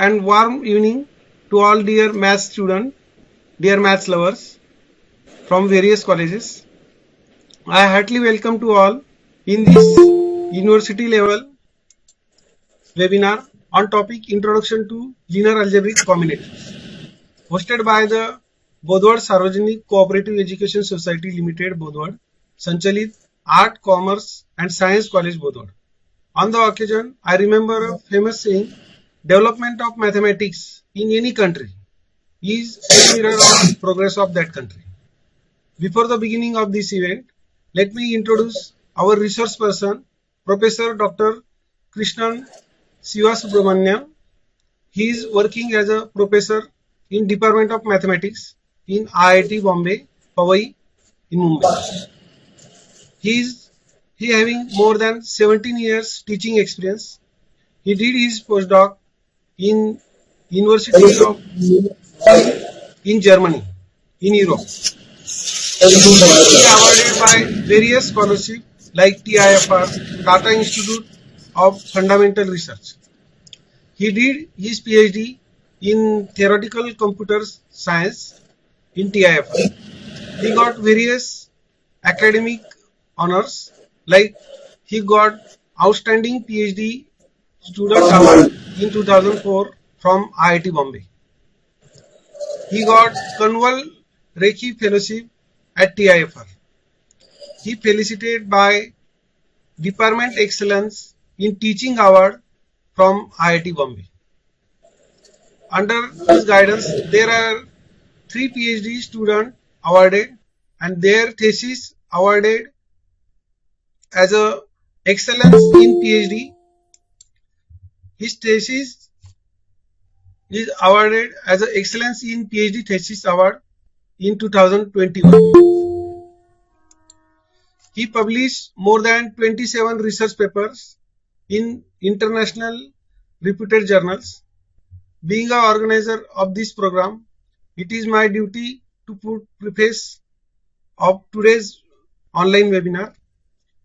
and warm evening to all dear maths students, dear maths lovers from various colleges. I heartily welcome to all in this university level webinar on topic Introduction to Linear Algebraic Combinatorics, hosted by the Bodwad Sarvajanik Cooperative Education Society Limited, Bodwad, Sanchalit Art, Commerce and Science College, Bodwad. On the occasion, I remember a famous saying, development of mathematics in any country is a mirror of progress of that country. Before the beginning of this event, let me introduce our resource person, Professor Dr. Krishnan Sivasubramanian. He is working as a professor in Department of Mathematics in IIT Bombay, Powai in Mumbai. He having more than 17 years teaching experience. He did his postdoc in University of in Germany, in Europe. He is awarded by various scholarships like TIFR, Tata Institute of Fundamental Research. He did his PhD in theoretical computer science in TIFR. He got various academic honors, like he got outstanding PhD student award in 2004 from IIT Bombay. He got Kanwal Rekhi Fellowship at TIFR. He felicitated by Department Excellence in Teaching Award from IIT Bombay. Under his guidance, there are 3 PhD students awarded and their thesis awarded as a excellence in PhD. His thesis is awarded as an excellence in PhD thesis award in 2021. He published more than 27 research papers in international reputed journals. Being an organizer of this program, it is my duty to put preface of today's online webinar.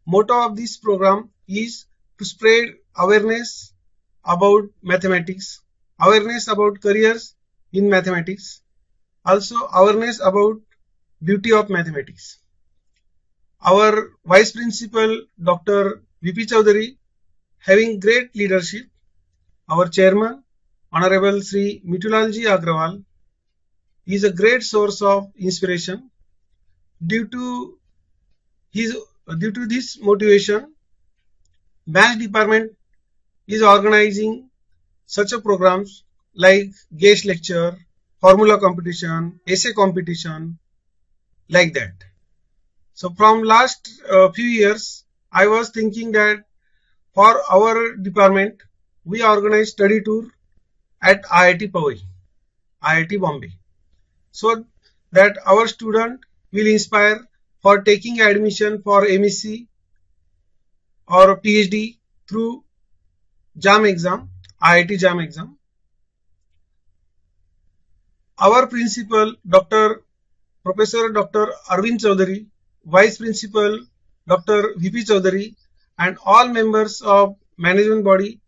Motto of this program is to spread awareness about mathematics, awareness about careers in mathematics, also awareness about beauty of mathematics. Our Vice Principal Dr. VP Chaudhary having great leadership, our Chairman Honorable Sri Mitulalji Agrawal is a great source of inspiration. Due to this motivation, Maths Department is organizing such a programs like guest lecture, formula competition, essay competition, like that. So from last few years, I was thinking that for our department, we organize study tour at IIT Powai, IIT Bombay, so that our student will inspire for taking admission for MSc or PhD through JAM exam, IIT JAM exam. Our principal, Professor Dr. Arvind Chaudhary, Vice Principal Dr. VP Chaudhary, and all members of management body,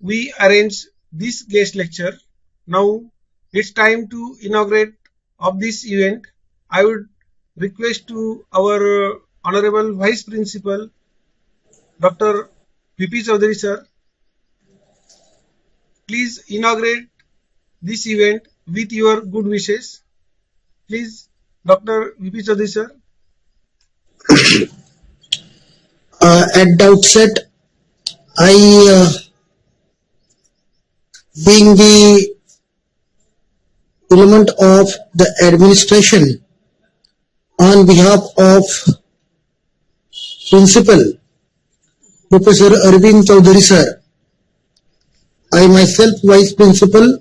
we arrange this guest lecture. Now it's time to inaugurate of this event. I would request to our Honorable Vice Principal Dr. VP Chaudhary sir, please inaugurate this event with your good wishes. Please, Dr. VP Chaudhary sir. At the outset, being the element of the administration on behalf of Principal Professor Arvind Chaudhary sir, I myself Vice Principal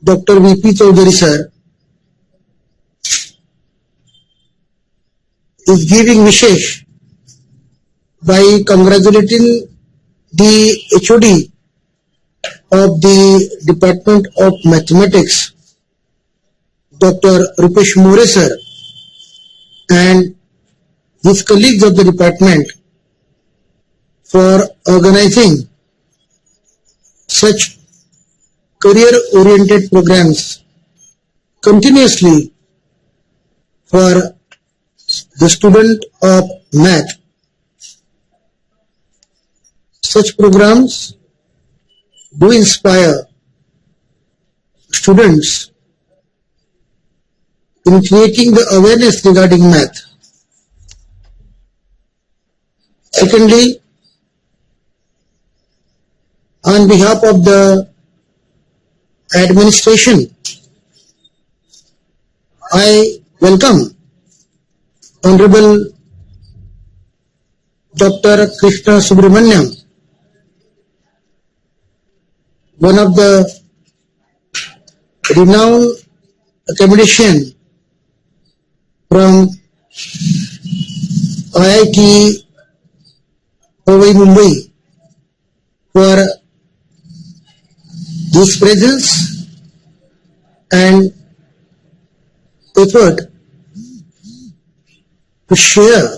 Dr. VP Chaudhary sir is giving wishes by congratulating the HOD of the Department of Mathematics, Dr. Rupesh More sir, and his colleagues of the department for organizing such career-oriented programs continuously for the student of math. Such programs do inspire students in creating the awareness regarding math. Secondly, on behalf of the administration, I welcome Honorable Dr. Krishnan Sivasubramanian, one of the renowned academician from IIT Bombay, for his presence and effort to share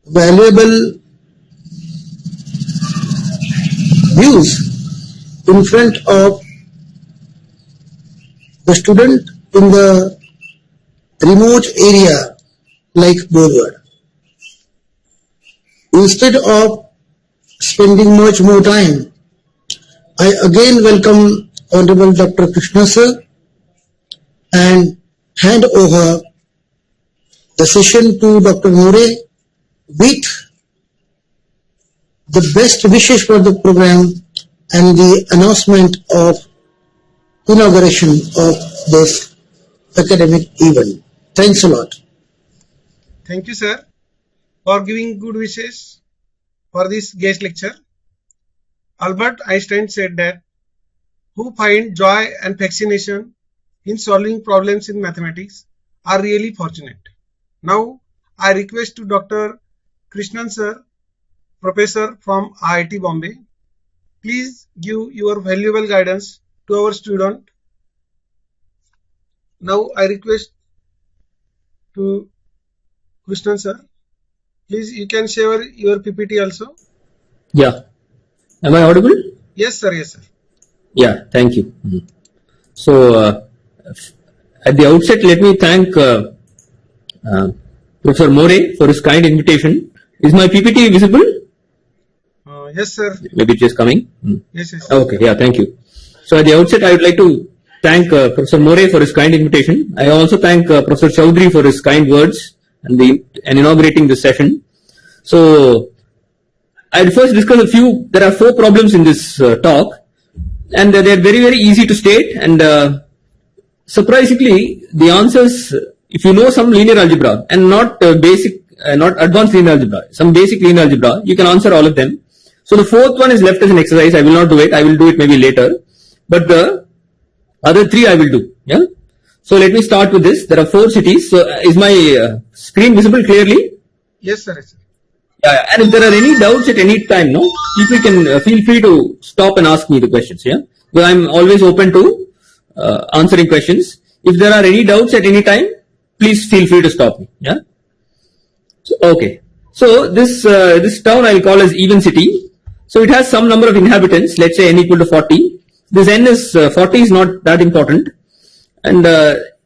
valuable views in front of the student in the remote area like Bollywood. Instead of spending much more time, I again welcome Honorable Dr. Krishna sir and hand over the session to Dr. More with the best wishes for the program and the announcement of inauguration of this academic event. Thanks a lot. Thank you, sir, for giving good wishes for this guest lecture. Albert Einstein said that who find joy and fascination in solving problems in mathematics are really fortunate. Now, I request to Dr. Krishnan sir, Professor from IIT Bombay, please give your valuable guidance to our student. Now, I request to Krishnan sir, please you can share your PPT also. Yeah. Am I audible? Yes, sir. Yes, sir. Yeah, thank you. So, at the outset, let me thank Professor More for his kind invitation. Is my PPT visible? Yes, sir. Maybe it is coming. Yes, yes. Okay, yeah, thank you. So, at the outset, I would like to thank Professor More for his kind invitation. I also thank Professor Chaudhary for his kind words and inaugurating the session. So, I'll first discuss a few. There are 4 problems in this talk, and they're very, very easy to state. And surprisingly, the answers, if you know some linear algebra and not basic, not advanced linear algebra, some basic linear algebra, you can answer all of them. So the 4th one is left as an exercise. I will not do it. I will do it maybe later. But the other 3 I will do. Yeah. So let me start with this. There are 4 cities. So is my screen visible clearly? Yes, sir. Yes, sir. Yeah, and if there are any doubts at any time, no, people can feel free to stop and ask me the questions. Yeah, well, I'm always open to answering questions. If there are any doubts at any time, please feel free to stop me. Yeah. So, okay. So this town I'll call as even city. So it has some number of inhabitants. Let's say n equal to 40. This n is 40 is not that important, and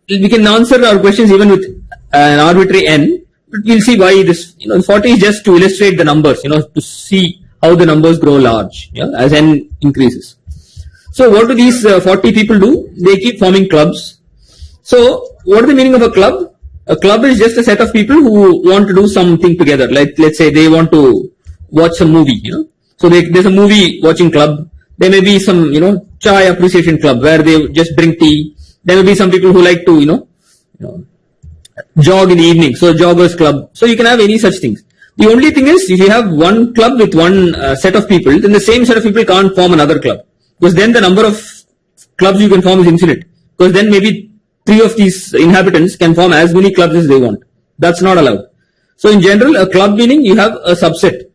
we can answer our questions even with an arbitrary n. But we'll see why this, 40 is just to illustrate the numbers, to see how the numbers grow large, as n increases. So what do these 40 people do? They keep forming clubs. So what is the meaning of a club? A club is just a set of people who want to do something together. Like, let's say they want to watch some movie, So there's a movie watching club. There may be some, chai appreciation club where they just drink tea. There may be some people who like to, jog in the evening, so joggers club. So you can have any such things. The only thing is, if you have one club with one set of people, then the same set of people can't form another club, because then the number of clubs you can form is infinite, because then maybe 3 of these inhabitants can form as many clubs as they want. That's not allowed. So in general, a club meaning you have a subset.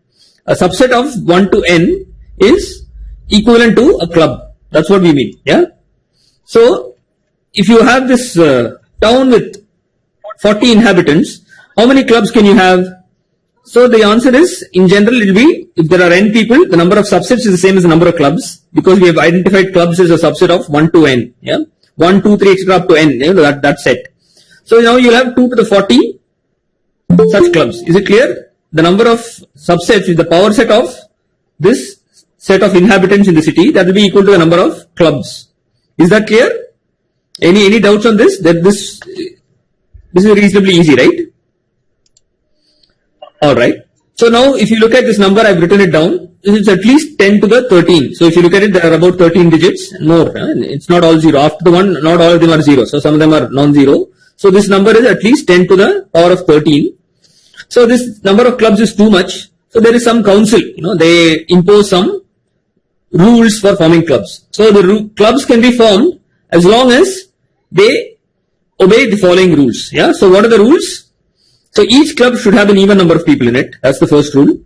A subset of 1 to n is equivalent to a club. That's what we mean. Yeah. So if you have this town with 40 inhabitants, how many clubs can you have? So the answer is, in general, it will be, if there are n people, the number of subsets is the same as the number of clubs, because we have identified clubs as a subset of 1 to n. Yeah, 1, 2, 3, etc. up to n. You know, that set. So now you have 2 to the 40 such clubs. Is it clear? The number of subsets is the power set of this set of inhabitants in the city. That will be equal to the number of clubs. Is that clear? Any doubts on this? That this is reasonably easy, right? All right. So now, if you look at this number, I've written it down. It's at least 10 to the 13. So if you look at it, there are about 13 digits more. It's not all zero. After the one, not all of them are zero. So some of them are non-zero. So this number is at least 10 to the power of 13. So this number of clubs is too much. So there is some council. They impose some rules for forming clubs. So the clubs can be formed as long as they obey the following rules. Yeah. So what are the rules? So each club should have an even number of people in it. That's the first rule.